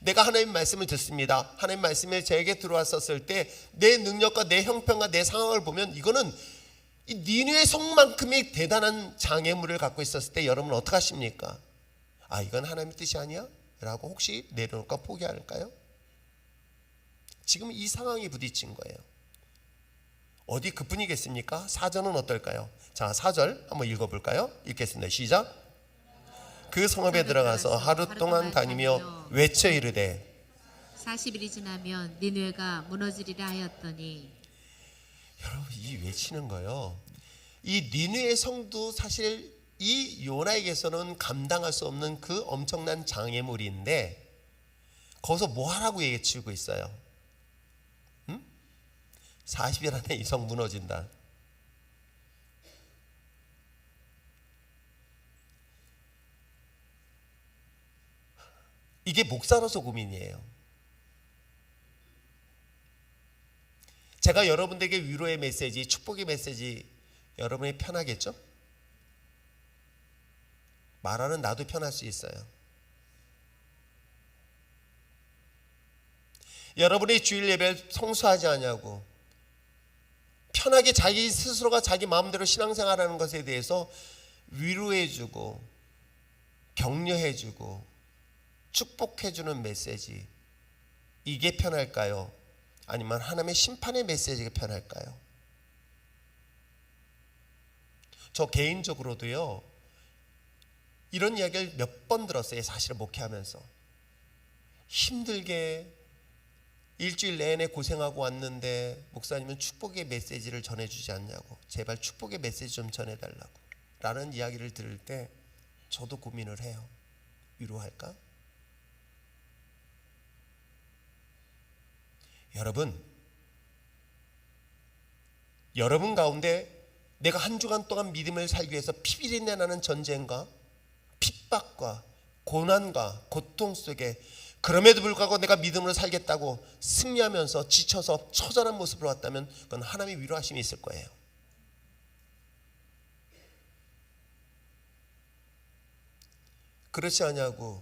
내가 하나님 말씀을 듣습니다. 하나님 말씀이 저에게 들어왔었을 때 내 능력과 내 형편과 내 상황을 보면 이거는 이 니느웨 성만큼의 대단한 장애물을 갖고 있었을 때 여러분 어떻게 하십니까? 아, 이건 하나님의 뜻이 아니야? 라고 혹시 내려놓을까 포기할까요? 지금 이 상황이 부딪힌 거예요. 어디 그뿐이겠습니까? 4절은 어떨까요? 자, 4절 한번 읽어볼까요? 읽겠습니다. 시작. 그 성읍에 들어가서 하루 동안 다니며 외쳐 이르되 40일이 지나면 니느웨가 무너지리라 하였더니. 여러분, 이 외치는 거요. 이 니느웨 성도 사실 이 요나에게서는 감당할 수 없는 그 엄청난 장애물인데 거기서 뭐 하라고 외치고 있어요? 40일 안에 이 성 무너진다. 이게 목사로서 고민이에요. 제가 여러분들에게 위로의 메시지, 축복의 메시지 여러분이 편하겠죠? 말하는 나도 편할 수 있어요. 여러분이 주일 예배를 성수하지 않냐고 편하게 자기 스스로가 자기 마음대로 신앙생활하는 것에 대해서 위로해주고 격려해주고 축복해주는 메시지, 이게 편할까요? 아니면 하나님의 심판의 메시지가 편할까요? 저 개인적으로도요, 이런 이야기를 몇 번 들었어요. 사실 목회하면서 힘들게 일주일 내내 고생하고 왔는데 목사님은 축복의 메시지를 전해주지 않냐고, 제발 축복의 메시지 좀 전해달라고 라는 이야기를 들을 때 저도 고민을 해요. 위로할까? 여러분 가운데 내가 한 주간 동안 믿음을 살기 위해서 피비린내 나는 전쟁과 핍박과 고난과 고통 속에 그럼에도 불구하고 내가 믿음으로 살겠다고 승리하면서 지쳐서 처절한 모습으로 왔다면 그건 하나님의 위로하심이 있을 거예요. 그렇지 않냐고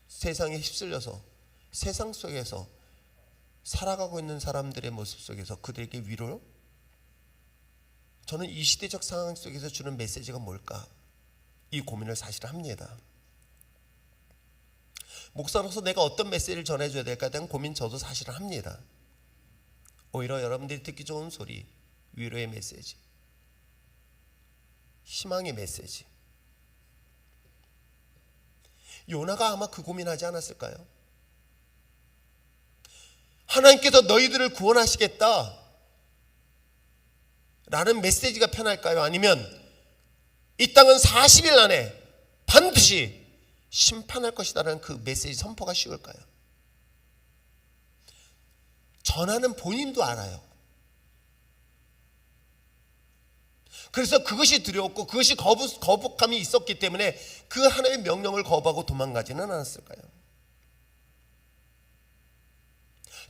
세상에 휩쓸려서 세상 속에서 살아가고 있는 사람들의 모습 속에서 그들에게 위로, 저는 이 시대적 상황 속에서 주는 메시지가 뭘까, 이 고민을 사실 합니다. 목사로서 내가 어떤 메시지를 전해줘야 될까에 대한 고민 저도 사실은 합니다. 오히려 여러분들이 듣기 좋은 소리, 위로의 메시지, 희망의 메시지. 요나가 아마 그 고민하지 않았을까요? 하나님께서 너희들을 구원하시겠다 라는 메시지가 편할까요? 아니면 이 땅은 40일 안에 반드시 심판할 것이다라는 그 메시지 선포가 쉬울까요? 전하는 본인도 알아요. 그래서 그것이 두려웠고 그것이 거북함이 있었기 때문에 그 하나님의 명령을 거부하고 도망가지는 않았을까요?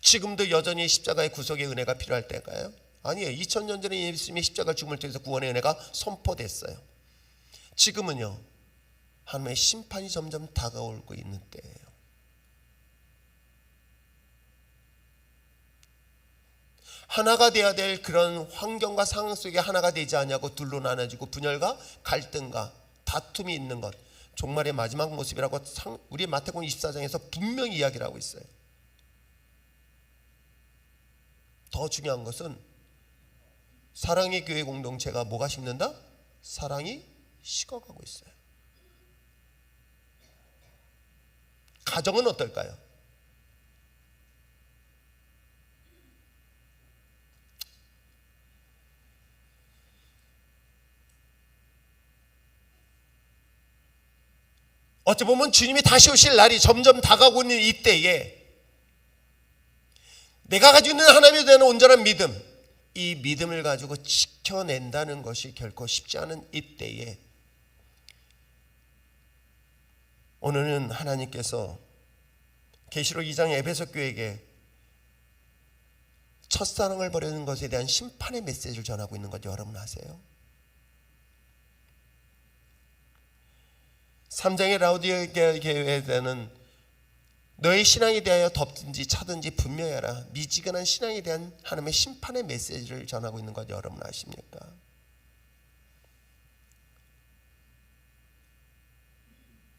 지금도 여전히 십자가의 구속의 은혜가 필요할 때일까요? 아니에요. 2000년 전에 예수님의 십자가 죽음을 통해서 구원의 은혜가 선포됐어요. 지금은요, 하나님의 심판이 점점 다가오고 있는 때예요. 하나가 되어야 될 그런 환경과 상황 속에 하나가 되지 않냐고 둘로 나눠지고 분열과 갈등과 다툼이 있는 것, 종말의 마지막 모습이라고 우리 마태복음 24장에서 분명히 이야기를 하고 있어요. 더 중요한 것은 사랑의 교회 공동체가 뭐가 식는다? 사랑이 식어가고 있어요. 가정은 어떨까요? 어찌 보면 주님이 다시 오실 날이 점점 다가오고 있는 이때에 내가 가지고 있는 하나님에 대한 온전한 믿음, 이 믿음을 가지고 지켜낸다는 것이 결코 쉽지 않은 이때에 오늘은 하나님께서 계시록 2장 에베소 교회에게 첫사랑을 버리는 것에 대한 심판의 메시지를 전하고 있는 것 여러분 아세요? 3장의 라우디게아 교회에 대한 너의 신앙에 대하여 덮든지 차든지 분명해라, 미지근한 신앙에 대한 하나님의 심판의 메시지를 전하고 있는 것 여러분 아십니까?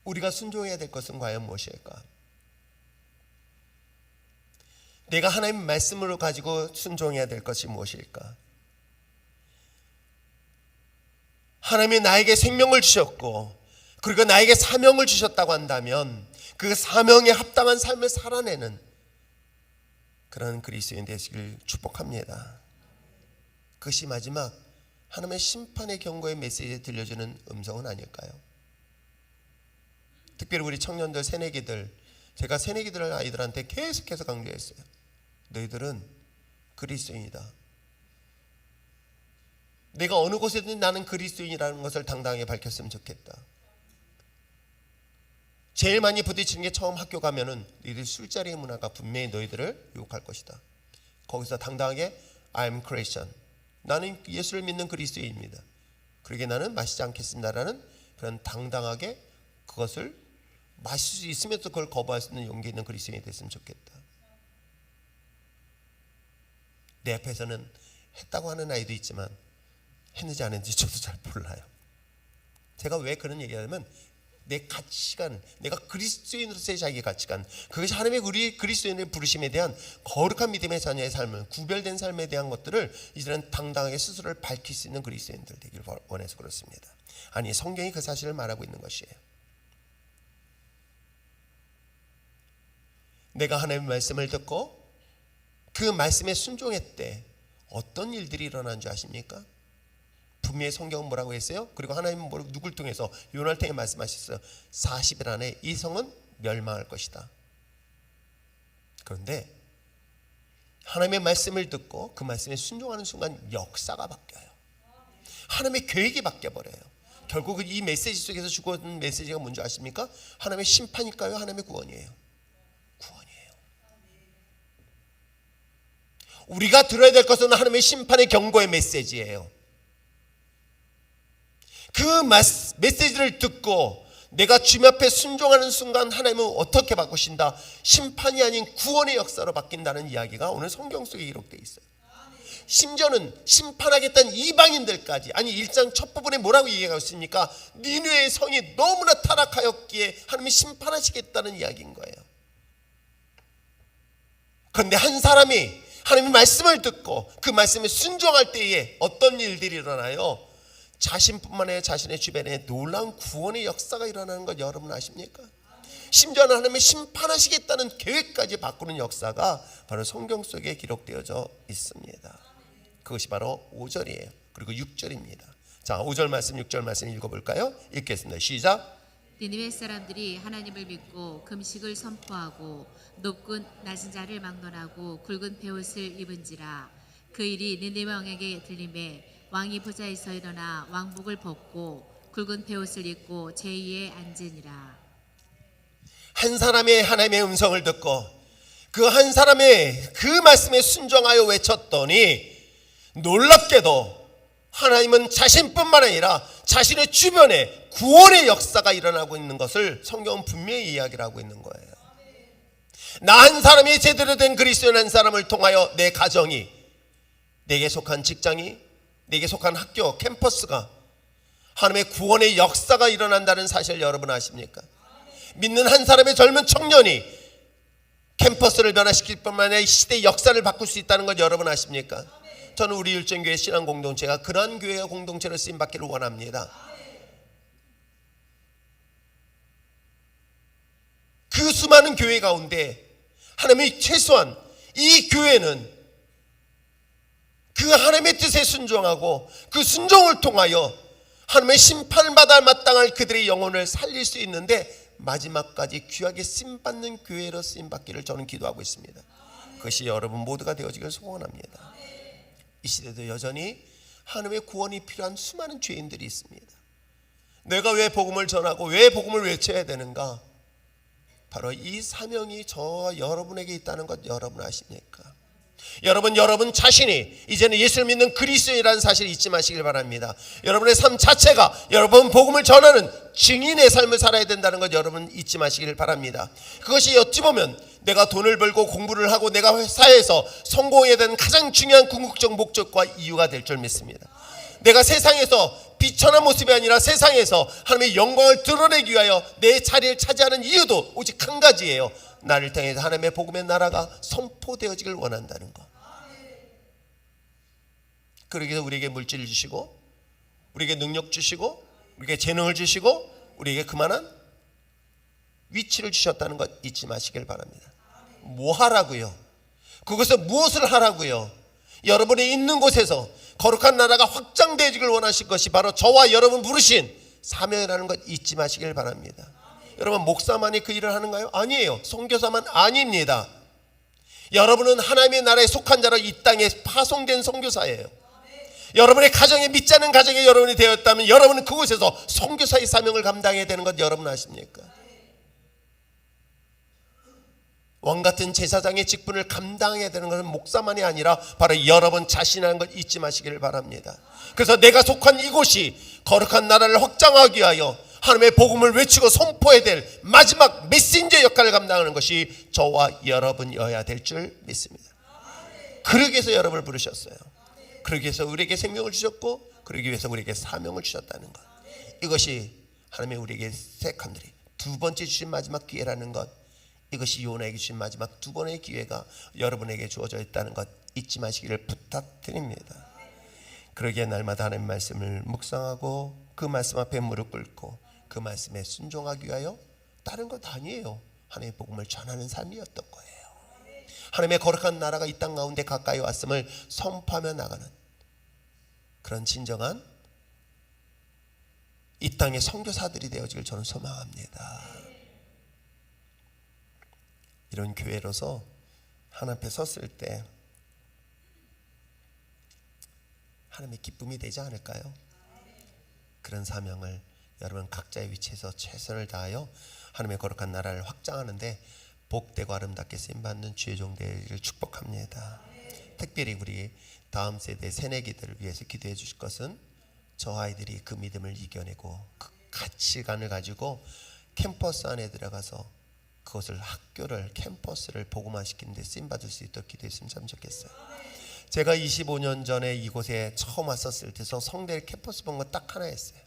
우리가 순종해야 될 것은 과연 무엇일까? 내가 하나님의 말씀으로 가지고 순종해야 될 것이 무엇일까? 하나님이 나에게 생명을 주셨고 그리고 나에게 사명을 주셨다고 한다면 그 사명에 합당한 삶을 살아내는 그런 그리스도인 되시길 축복합니다. 그것이 마지막 하나님의 심판의 경고의 메시지에 들려주는 음성은 아닐까요? 특별히 우리 청년들, 새내기들, 제가 새내기들 아이들한테 계속해서 강조했어요. 너희들은 그리스도인이다. 내가 어느 곳에든 나는 그리스도인이라는 것을 당당하게 밝혔으면 좋겠다. 제일 많이 부딪히는 게 처음 학교 가면은 너희들 술자리의 문화가 분명히 너희들을 유혹할 것이다. 거기서 당당하게 I'm Christian, 나는 예수를 믿는 그리스도인입니다. 그러게 나는 마시지 않겠습니다라는 그런 당당하게 그것을 마실 수 있으면서 그걸 거부할 수 있는 용기 있는 그리스도인이 됐으면 좋겠다. 내 앞에서는 했다고 하는 아이도 있지만 했는지 안 했는지 저도 잘 몰라요. 제가 왜 그런 얘기하냐면 내 가치관, 내가 그리스도인으로서의 자기의 가치관, 그것이 하나님의 우리 그리스도인의 부르심에 대한 거룩한 믿음의 자녀의 삶을, 구별된 삶에 대한 것들을 이제는 당당하게 스스로를 밝힐 수 있는 그리스도인들 되기를 원해서 그렇습니다. 아니, 성경이 그 사실을 말하고 있는 것이에요. 내가 하나님의 말씀을 듣고 그 말씀에 순종했대 어떤 일들이 일어난 줄 아십니까? 분명히 성경은 뭐라고 했어요? 그리고 하나님은 누굴 통해서 요나를 통해 말씀하셨어요. 40일 안에 이 성은 멸망할 것이다. 그런데 하나님의 말씀을 듣고 그 말씀에 순종하는 순간 역사가 바뀌어요. 하나님의 계획이 바뀌어버려요. 결국 이 메시지 속에서 주고 있는 메시지가 뭔지 아십니까? 하나님의 심판일까요? 하나님의 구원이에요. 구원이에요. 우리가 들어야 될 것은 하나님의 심판의 경고의 메시지예요. 그 메시지를 듣고 내가 주님 앞에 순종하는 순간 하나님은 어떻게 바꾸신다? 심판이 아닌 구원의 역사로 바뀐다는 이야기가 오늘 성경 속에 기록되어 있어요. 심지어는 심판하겠다는 이방인들까지, 아니 1장 첫 부분에 뭐라고 얘기하고 있습니까? 니느웨의 성이 너무나 타락하였기에 하나님이 심판하시겠다는 이야기인 거예요. 그런데 한 사람이 하나님의 말씀을 듣고 그 말씀에 순종할 때에 어떤 일들이 일어나요? 자신뿐만 아니라 자신의 주변에 놀라운 구원의 역사가 일어나는 것 여러분 아십니까? 심지어는 하나님의 심판하시겠다는 계획까지 바꾸는 역사가 바로 성경 속에 기록되어져 있습니다. 그것이 바로 5절이에요. 그리고 6절입니다. 자, 5절 말씀 6절 말씀 읽어볼까요? 읽겠습니다. 시작. 니느웨 사람들이 하나님을 믿고 금식을 선포하고 높고 낮은 자를 막론하고 굵은 베옷을 입은지라. 그 일이 니느웨 왕에게 들림에 왕이 보좌에서 일어나 왕복을 벗고 굵은 베옷을 입고 제2에 앉으니라. 한 사람의 하나님의 음성을 듣고 그 한 사람의 그 말씀에 순종하여 외쳤더니 놀랍게도 하나님은 자신뿐만 아니라 자신의 주변에 구원의 역사가 일어나고 있는 것을 성경은 분명히 이야기를 하고 있는 거예요. 나 한 사람이 제대로 된 그리스도인 한 사람을 통하여 내 가정이, 내게 속한 직장이, 내게 속한 학교, 캠퍼스가 하나님의 구원의 역사가 일어난다는 사실 여러분 아십니까? 믿는 한 사람의 젊은 청년이 캠퍼스를 변화시킬 뿐만 아니라 이 시대의 역사를 바꿀 수 있다는 것 여러분 아십니까? 저는 우리 율전교회 신앙 공동체가 그러한 교회와 공동체로 쓰임받기를 원합니다. 그 수많은 교회 가운데 하나님이 최소한 이 교회는 그 하나님의 뜻에 순종하고 그 순종을 통하여 하나님의 심판을 받아 마땅할 그들의 영혼을 살릴 수 있는데 마지막까지 귀하게 쓰임받는 교회로 쓰임받기를 저는 기도하고 있습니다. 그것이 여러분 모두가 되어지길 소원합니다. 이 시대도 여전히 하나님의 구원이 필요한 수많은 죄인들이 있습니다. 내가 왜 복음을 전하고 왜 복음을 외쳐야 되는가? 바로 이 사명이 저와 여러분에게 있다는 것 여러분 아십니까? 여러분 자신이 이제는 예수를 믿는 그리스도인이라는 사실을 잊지 마시길 바랍니다. 여러분의 삶 자체가 여러분 복음을 전하는 증인의 삶을 살아야 된다는 것 여러분 잊지 마시길 바랍니다. 그것이 어찌 보면 내가 돈을 벌고 공부를 하고 내가 회사에서 성공해야 되는 가장 중요한 궁극적 목적과 이유가 될 줄 믿습니다. 내가 세상에서 비천한 모습이 아니라 세상에서 하나님의 영광을 드러내기 위하여 내 자리를 차지하는 이유도 오직 한 가지예요. 나를 통해서 하나님의 복음의 나라가 선포되어지길 원한다는 것. 그러기 위해서 우리에게 물질을 주시고 우리에게 능력 주시고 우리에게 재능을 주시고 우리에게 그만한 위치를 주셨다는 것 잊지 마시길 바랍니다. 뭐 하라고요? 그것을 무엇을 하라고요? 여러분이 있는 곳에서 거룩한 나라가 확장되어지길 원하실 것이 바로 저와 여러분 부르신 사명이라는 것 잊지 마시길 바랍니다. 여러분 목사만이 그 일을 하는가요? 아니에요. 선교사만 아닙니다. 여러분은 하나님의 나라에 속한 자로 이 땅에 파송된 선교사예요. 여러분의 가정에 믿지 않는 가정에 여러분이 되었다면 여러분은 그곳에서 선교사의 사명을 감당해야 되는 것 여러분 아십니까? 왕같은 제사장의 직분을 감당해야 되는 것은 목사만이 아니라 바로 여러분 자신이라는 걸 잊지 마시기를 바랍니다. 그래서 내가 속한 이곳이 거룩한 나라를 확장하기 위하여 하나님의 복음을 외치고 선포해야 될 마지막 메신저 역할을 감당하는 것이 저와 여러분이어야 될 줄 믿습니다. 그러기 위해서 여러분을 부르셨어요. 그러기 위해서 우리에게 생명을 주셨고 그러기 위해서 우리에게 사명을 주셨다는 것. 이것이 하나님의 우리에게 택함들이 두 번째 주신 마지막 기회라는 것. 이것이 요나에게 주신 마지막 두 번의 기회가 여러분에게 주어져 있다는 것 잊지 마시기를 부탁드립니다. 그러기에 날마다 하나님의 말씀을 묵상하고 그 말씀 앞에 무릎 꿇고 그 말씀에 순종하기 위하여 다른 것 아니에요. 하나님의 복음을 전하는 삶이었던 거예요. 하나님의 거룩한 나라가 이 땅 가운데 가까이 왔음을 선포하며 나가는 그런 진정한 이 땅의 선교사들이 되어지길 저는 소망합니다. 이런 교회로서 하나님 앞에 섰을 때 하나님의 기쁨이 되지 않을까요? 그런 사명을 여러분 각자의 위치에서 최선을 다하여 하나님의 거룩한 나라를 확장하는데 복되고 아름답게 쓰임받는 주의 종되기를 축복합니다. 특별히 우리 다음 세대 새내기들을 위해서 기도해 주실 것은 저 아이들이 그 믿음을 이겨내고 가치관을 가지고 캠퍼스 안에 들어가서 그것을 학교를 캠퍼스를 복음화시키는 데 쓰임받을 수 있도록 기도했으면 참 좋겠어요. 제가 25년 전에 이곳에 처음 왔었을 때서 성대 캠퍼스 본 거 딱 하나였어요.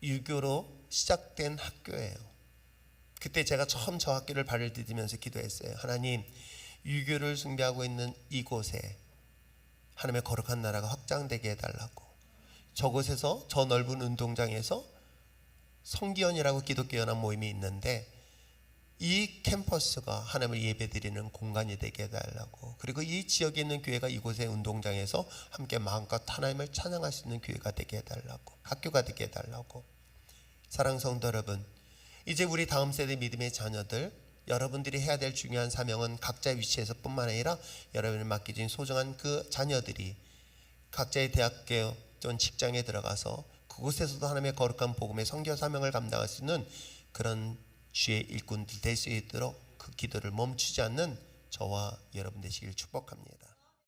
유교로 시작된 학교예요. 그때 제가 처음 저 학교를 발을 디디면서 기도했어요. 하나님, 유교를 숭배하고 있는 이곳에 하나님의 거룩한 나라가 확장되게 해달라고. 저곳에서, 저 넓은 운동장에서 성기연이라고 기독교 연합 모임이 있는데 이 캠퍼스가 하나님을 예배드리는 공간이 되게 해달라고. 그리고 이 지역에 있는 교회가 이곳의 운동장에서 함께 마음껏 하나님을 찬양할 수 있는 교회가 되게 해달라고, 학교가 되게 해달라고. 사랑하는 성도 여러분, 이제 우리 다음 세대 믿음의 자녀들, 여러분들이 해야 될 중요한 사명은 각자의 위치에서 뿐만 아니라 여러분이 맡겨진 소중한 그 자녀들이 각자의 대학교 또는 직장에 들어가서 그곳에서도 하나님의 거룩한 복음의 선교 사명을 감당할 수 있는 그런 주의 일꾼들 될 수 있도록 그 기도를 멈추지 않는 저와 여러분 되시길 축복합니다.